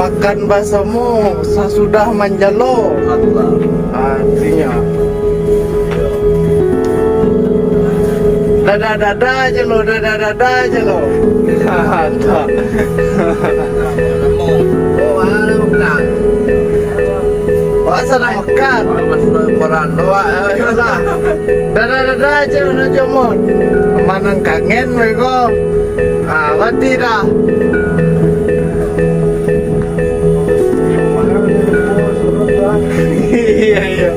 Makan baksomu sesudah manjalo. Artinya dada aja lo, dada aja lo. Wasa na makan. Dada aja lo jomon. Manang kangen mereka. Wati dah. Iya.